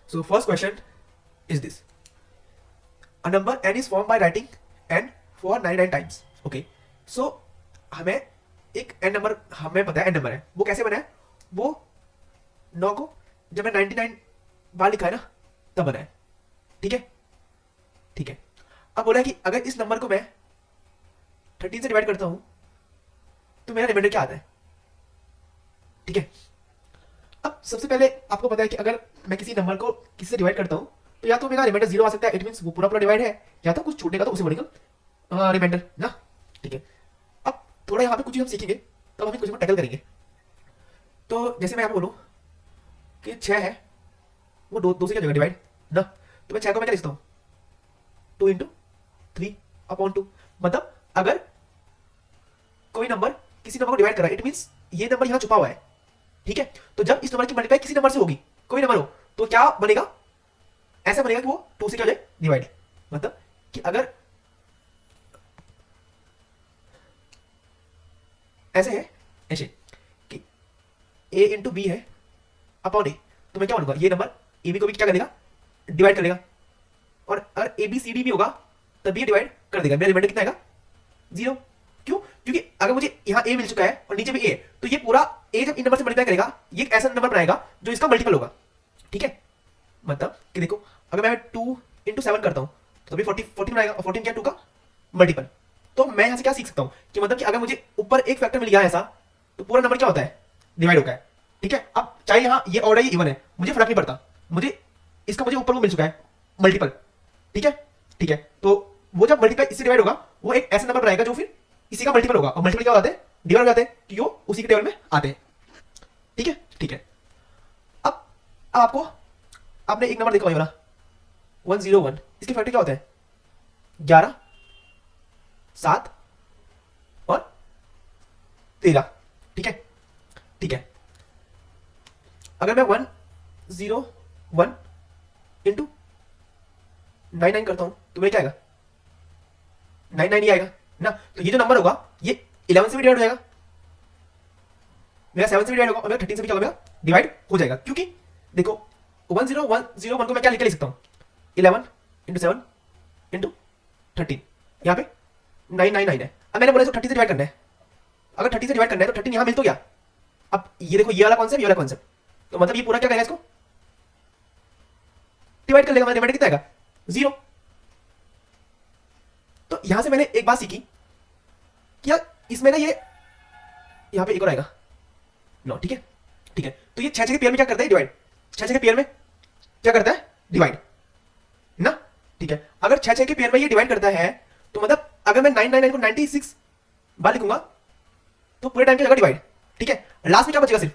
So first question is this: a number n is formed by writing n for 99 times. Okay. So हमें एक n number, हमें पता है n number है, वो कैसे बना है? वो 9 को जब मैं 99 बार लिखा है ना तब बना है. ठीक है, ठीक है. अब बोला है कि अगर इस नंबर को मैं 13 से डिवाइड करता हूं तो मेरा रिमाइंडर क्या आता है. ठीक है. अब सबसे पहले आपको पता है कि अगर मैं किसी नंबर को किसी से डिवाइड करता हूं तो या तो मेरा रिमाइंडर 0 आ सकता है, इट मींस वो पूरा पूरा डिवाइड है, या तो कुछ छूटेगा तो उसे बनेगा रिमाइंडर ना. ठीक है. अब थोड़ा यहाँ पे कुछ हम सीखेंगे तब हम कुछ टैकल करेंगे. तो जैसे मैं यहाँ पे बोलूँ कि 6 है, वो दो से क्या जगह डिवाइड ना, तो मैं 6 को मैं क्या लिखता हूँ 2 इंटू 3/2. मतलब अगर कोई नंबर किसी नंबर को डिवाइड कर रहा है, इट मींस ये नंबर यहाँ छुपा हुआ है. ठीक है. तो जब इस नंबर की मल्टीप्लाई किसी नंबर से होगी, कोई नंबर हो, तो क्या बनेगा, ऐसा बनेगा कि वो 2 से क्या हो जाए डिवाइड. मतलब कि अगर ऐसे है, ऐसे कि a इंटू बी है अपॉन ए, तो मैं क्या बनूंगा, ये नंबर ए बी को भी क्या करेगा, डिवाइड करेगा. और अगर ए बी सी डी भी होगा तब ये डिवाइड कर देगा. मेरा रिमाइंडर कितना आएगा 0. क्यों? क्योंकि अगर मुझे यहाँ a मिल चुका है और नीचे भी a है, तो ये पूरा a जब इन नंबर से मल्टीप्लाई करेगा ये एक ऐसा नंबर बनाएगा जो इसका मल्टीपल होगा. ठीक है. मतलब कि देखो अगर मैं 2 इंटू 7 करता हूँ तो भी 14 बनाएगा, और 14 क्या 2 का मल्टीपल. तो मैं यहाँ से क्या सीख सकता हूँ कि मतलब कि अगर मुझे ऊपर एक फैक्टर मिल गया ऐसा तो पूरा नंबर क्या होता है, डिवाइड होता है. ठीक है. अब चाहे यहाँ ये ऑर्डर ये इवन है, मुझे फर्क नहीं पड़ता, मुझे इसका मुझे ऊपर वो मिल चुका है मल्टीपल. ठीक है, ठीक है. तो वो जब मल्टीप्लाई इससे डिवाइड होगा वो एक ऐसा नंबर बनाएगा जो फिर इसी का मल्टीपल होगा, और मल्टीपल क्या हो जाते हैं, डिवाइड हो जाते हैं, कि वो उसी के टेबल में आते हैं. ठीक है, ठीक है. अब आपको आपने एक नंबर देखा होगा 101, इसके फैक्टर क्या होता है 11, 7 और 13. ठीक है, ठीक है. अगर मैं 101 इंटू 99 करता हूं तो मेरा क्या आएगा 99 ही आएगा ना. तो ये जो नंबर होगा ये 11 से भी डिवाइड हो जाएगा, मेरा 7 से भी डिवाइड होगा, और मेरा 13 से भी क्या होगा, डिवाइड हो जाएगा. क्योंकि देखो 10101 को मैं क्या लिख सकता हूँ 11 इंटू 7 इंटू 13, यहाँ पे 999 है. अब मैंने बोला इसको 30 से डिवाइड करना है. अगर 30 से डिवाइड करना है तो 13 यहाँ मिल तो गया. अब ये देखो ये वाला कॉन्सेप्ट, ये वाला कॉन्सेप्ट, तो मतलब ये पूरा क्या करेगा, इसको डिवाइड कर लेगा. मतलब रिमाइंडर कितना आएगा 0. तो यहां से मैंने एक बात सीखी कि यार इसमें ना ये यहां पे एक और आएगा 9. ठीक है, ठीक है. तो ये 6 के पेयर में क्या करता है डिवाइड, 6 के पेयर में क्या करता है डिवाइड ना. ठीक है. अगर 6 के पेयर में ये डिवाइड करता है तो मतलब अगर मैं 999 को 96 बार लिखूंगा तो पूरे टाइम की जगह डिवाइड. ठीक है. लास्ट में क्या बचेगा सिर्फ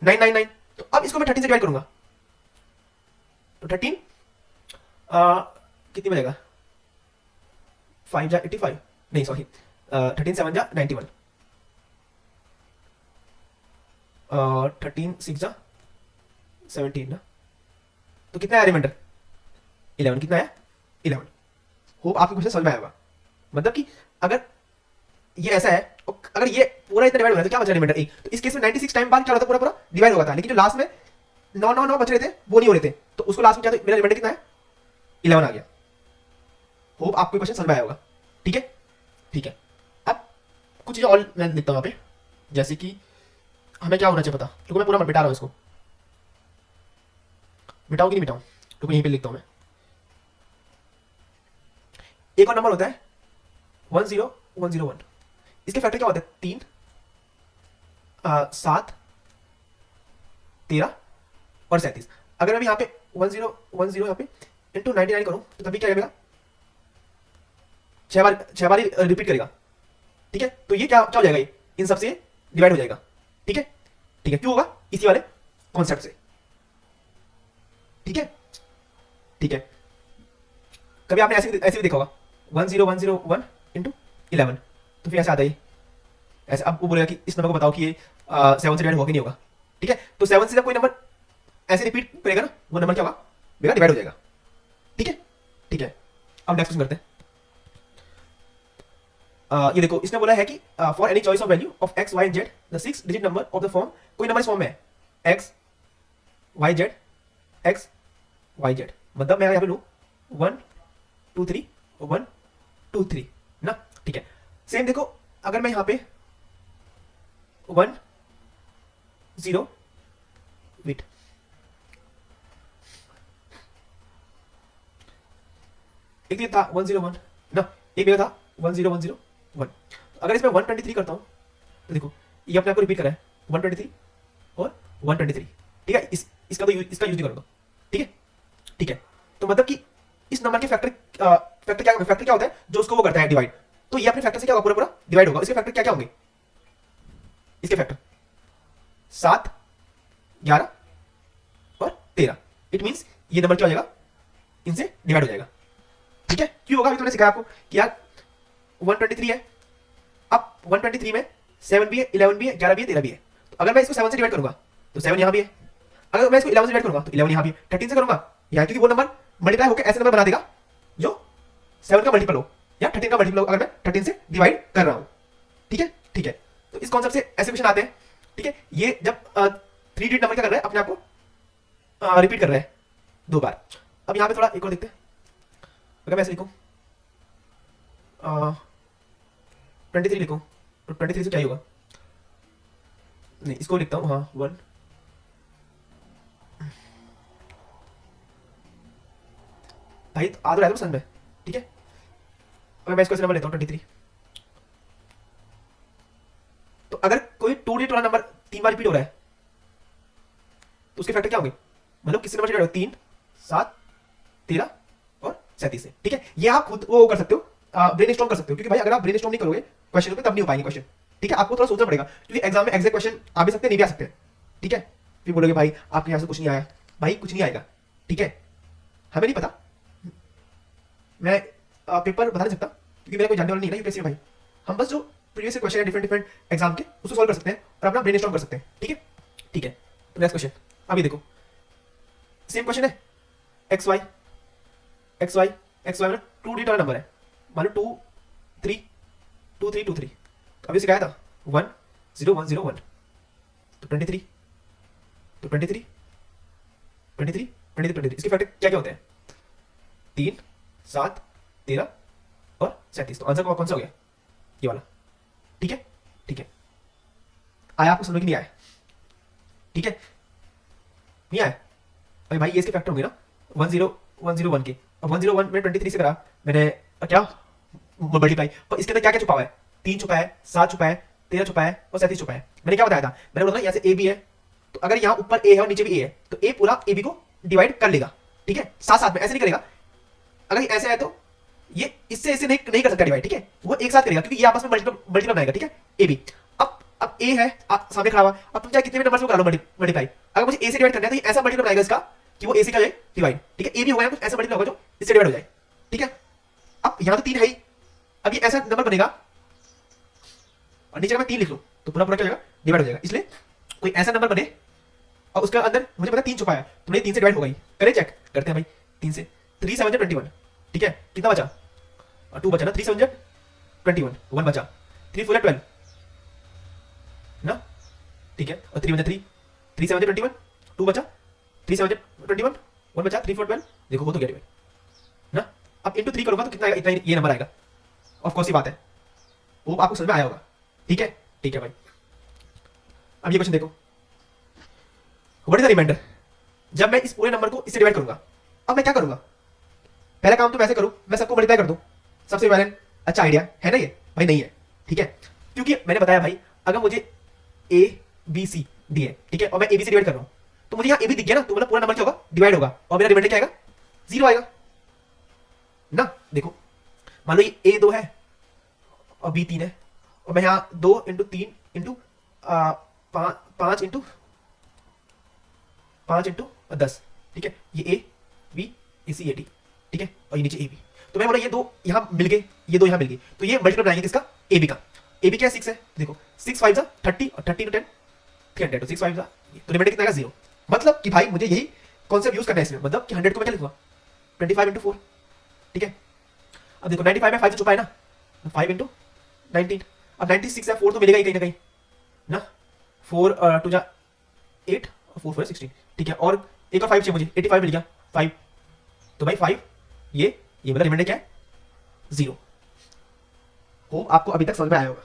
999. तो अब इसको मैं 13 से डिवाइड करूंगा तो 13 कितनी बचेगा 5 जा 85, नहीं सॉरी 13 7 जा 91, 13 6 जा 17 ना. तो कितना आया रिमाइंडर 11. कितना आया 11. होप आपको क्वेश्चन समझ में आया होगा. मतलब कि अगर ये ऐसा है और अगर ये पूरा इतना डिवाइड हो रहा है तो क्या बचा रिमाइंडर 1. तो इस केस में 96 टाइम बाद क्या होता है, पूरा पूरा डिवाइड होगा था. लेकिन जो लास्ट में 999 बच रहे थे वो नहीं हो रहे थे, तो उसको लास्ट में क्या, तो मेरा रिमाइंडर कितना है 11 आ गया. होप आपको क्वेश्चन समझ में आया होगा. ठीक है, ठीक है. अब कुछ चीजें और मैं लिखता हूं यहाँ पे, जैसे कि हमें क्या होना चाहिए पता. क्योंकि मैं पूरा मिटा रहा हूं इसको, मिटाऊं कि नहीं मिटाऊं, तो यहीं पे लिखता हूं मैं. एक और नंबर होता है 10101, इसके फैक्टर क्या होते हैं 3 7 13 और 37. अगर मैं यहाँ पे 1010 यहाँ पे इंटू 99 करूं तो तभी क्या करेगा 6 बार रिपीट करेगा. ठीक है. तो ये क्या क्या हो जाएगा, ये इन सबसे डिवाइड हो जाएगा. ठीक है, ठीक है. क्यों होगा, इसी वाले कॉन्सेप्ट से. ठीक है, ठीक है. कभी आपने ऐसे भी देखा होगा 10101 इंटू 11, तो फिर ऐसे आता है ऐसे. अब वो बोलेगा कि इस नंबर को बताओ कि ये 7 से डिवाइड होगा कि नहीं होगा. ठीक है. तो 7 से जब कोई नंबर ऐसे रिपीट करेगा ना, वो नंबर क्या होगा मेरा डिवाइड हो जाएगा. ठीक है, ठीक है. अब नेक्स्ट क्वेश्चन करते हैं. ये देखो इसने बोला है कि for any choice of value of X Y Z the 6 digit number of the form, कोई नंबर इस फॉर्म में है X Y Z X Y Z, मतलब मैं यहाँ पे लूँ 1 2 3 1 2 3 ना, ठीक है। सेम देखो अगर मैं यहाँ पे 1 0 वेट, एक ये था 101 ना, एक मेरा था 10101। अगर इसमें 123 करता हूँ तो देखो ये अपने आप को रिपीट कर रहा है 123 और 123, ठीक है। इसका इसका यूज नहीं करूंगा, ठीक है, ठीक है। तो मतलब कि इस नंबर के फैक्टर क्या होता है, जो उसको वो करता है डिवाइड। तो ये अपने फैक्टर से क्या होगा, पूरा पूरा डिवाइड होगा। इसके फैक्टर क्या क्या होंगे, इसके फैक्टर 7 11 और 13। इट मींस ये नंबर क्या हो जाएगा, इनसे डिवाइड हो जाएगा, ठीक है। क्यों होगा, अभी तुमने सिखाया आपको कि यार 123 है, अब 123 में 7 भी है, 11 भी है, 11 भी है, 13 भी है। तो अगर मैं इसको 7 से डिवाइड करूंगा तो 7 यहां भी है, अगर मैं इसको 11 से डिवाइड करूंगा तो 11 यहां भी है, 13 से करूंगा यहाँ, क्योंकि वो नंबर मल्टीप्लाई होकर ऐसे नंबर बना देगा जो 7 का मल्टीपल हो या 13 का मल्टीपल हो, अगर मैं 13 से डिवाइड कर रहा हूं, ठीक है, ठीक है। तो इस कॉन्सेप्ट से ऐसे क्वेश्चन आते हैं, ठीक है। ये जब 3 डिजिट नंबर क्या कर रहा है, अपने आप को रिपीट कर रहा है 2 बार। अब यहाँ पे थोड़ा एक और देखते हैं, अगर मैं ऐसे लिखूं 23 लिखूं तो 23 से क्या ही होगा, नहीं इसको लिखता हूँ, हाँ 1 भाई आ तो रहा है समझ में, ठीक है। अगर मैं इसको ऐसे नंबर लेता हूँ 23, तो अगर कोई 2 डिजिट वाला नंबर 3 बार रिपीट हो रहा है तो उसके फैक्टर क्या होंगे, मतलब किसी नंबर से 3 7 13 और 37 से, ठीक है। ये आप खुद वो कर सकते हो, ब्रेन स्टॉर्म कर सकते हो, क्योंकि भाई अगर आप ब्रेन स्टॉर्म नहीं करोगे क्वेश्चन पे तब नहीं हो पाएंगे क्वेश्चन, ठीक है। आपको थोड़ा सोचना पड़ेगा, क्योंकि एग्जाम में एग्जैक्ट क्वेश्चन आ भी सकते हैं, नहीं भी आ सकते, ठीक है। फिर बोलोगे भाई आपके यहाँ से कुछ नहीं आया, भाई कुछ नहीं आएगा, ठीक है। हमें नहीं पता, मैं पेपर बता नहीं सकता, क्योंकि मेरा कोई जानने वाला नहीं है ना यूपीएससी में भाई। हम बस जो प्रीवियस क्वेश्चन है डिफरेंट डिफरेंट एग्जाम के, उसको सॉल्व कर सकते हैं और अपना ब्रेन स्टॉर्म कर सकते हैं, ठीक है, ठीक है। तो नेक्स्ट क्वेश्चन अभी देखो, सेम क्वेश्चन है एक्स वाई में 2 डिजिट वाला नंबर है, मान लो 2 3 2 3 2 3। अभी सिखाया था 1 0 1 0 1, तो 23 तो 23 23 23 23। इसके फैक्टर क्या क्या होते हैं, 3 7 13 और 37। तो आंसर कौन सा हो गया, ये वाला, ठीक है, ठीक है। आया आपको समझ में, नहीं आया, ठीक है, नहीं आया। अरे भाई ये इसके फैक्टर होंगे ना 1 0 1 0 1 के। अब 1 0 1 में 23 से करा मैंने क्या मल्टीप्लाई, पर इसके अंदर क्या क्या छुपा हुआ है, 3 छुपा है, 7 छुपा है, 13 छुपा है और 37 छुपा है। मैंने क्या बताया था, मैंने बोला था यहाँ से ए बी है, तो अगर यहाँ ऊपर ए है और नीचे भी ए है तो ए पूरा ए बी को डिवाइड कर लेगा, ठीक है, साथ साथ में, ऐसे नहीं करेगा। अगर ऐसे है तो ये इससे ऐसे नहीं कर सकता डिवाइड, ठीक है, वो एक साथ करेगा, क्योंकि ये आपस में मल्टीप्लाई बनाएगा, ठीक है, ए बी। अब ए है सामने खड़ा हुआ, अब तुम चाहे कितने भी नंबर से करा लो मल्टीप्लाई, अगर मुझे ए से डिवाइड करना है तो ये ऐसा मल्टीप्लाई बनाएगा इसका कि वो ए से क्या जाए डिवाइड, ठीक है। ए भी होगा कुछ ऐसा मल्टीप्लाई होगा जो इससे डिवाइड हो जाए, ठीक है। अब यहाँ तो 3 है ही, अब ये ऐसा नंबर बनेगा और नीचे मैं 3 लिख लूं तो पूरा पूरा क्या हो जाएगा, डिवाइड हो जाएगा। इसलिए कोई ऐसा नंबर बने और उसका अंदर मुझे पता 3 छुपा है, तो मुझे 3 से डिवाइड होगा ही, करें चेक करते हैं भाई। 3 से 3 7 21, ठीक है, कितना बचा, 2 बचा ना, 3 7 21, 1 बचा, 3 4 12 ना, ठीक है, और 3 3 3 7 21, 2 बचा, 3 7 21, 1 बचा, 3 4 12, देखो वो तो गया डिवाइड ना। अब इंटू 3 करूंगा तो कितना आएगा, इतना ये नंबर आएगा, ऑफ कोर्स ही बात है, वो आपको समझ में आया होगा, ठीक है, ठीक है भाई। अब ये क्वेश्चन देखो, व्हाट इज द रिमाइंडर, जब मैं इस पूरे नंबर को इससे डिवाइड करूंगा, अब मैं क्या करूंगा, पहला काम तो मैं ऐसे करूं, मैं सबको मल्टीप्लाई कर दूं, सबसे पहले अच्छा आइडिया है ना ये भाई, नहीं है, ठीक है, क्योंकि मैंने बताया भाई अगर मुझे ए बी सी डी है, ठीक है, और मैं ए बी से डिवाइड कर रहा हूं तो मुझे यहाँ ए बी दिख गया ना, तो मतलब पूरा नंबर क्या होगा, डिवाइड होगा, और मेरा रिमाइंडर क्या आएगा, 0 आएगा ना। देखो मान लो ये ए 2 है और बी 3 है, और मैं यहाँ 2 इंटू 3 इंटू 5 इंटू 10, ठीक है, ये A B C A D, ठीक है, और ये नीचे ए बी। तो मैं बोला ये 2 यहाँ मिल गए, ये 2 यहाँ मिल गए, तो ये मल्टीप्लाई बनाएंगे किसका, ए बी का। ए बी क्या 6 है, देखो 6 5 30 और 30 10 300, तो 6 5 तो रिमाइंडर कितना आएगा 0। मतलब कि भाई मुझे यही कॉन्सेप्ट यूज करना है इसमें, मतलब कि 100 को मैं क्या लिखूंगा 25 इंटू 4, ठीक है। अब देखो 95 में 5 से छुपा है ना, 5 इंटू 19, अब 96 है, 4 तो मिलेगा ही कहीं ना कहीं ना, 4 2 जा 8 और 4 4 16, ठीक है, और एक और 5 चाहिए मुझे, 85 मिल गया 5। तो भाई 5 ये मतलब रिमाइंडर क्या है 0। होप आपको अभी तक समझ में आया होगा।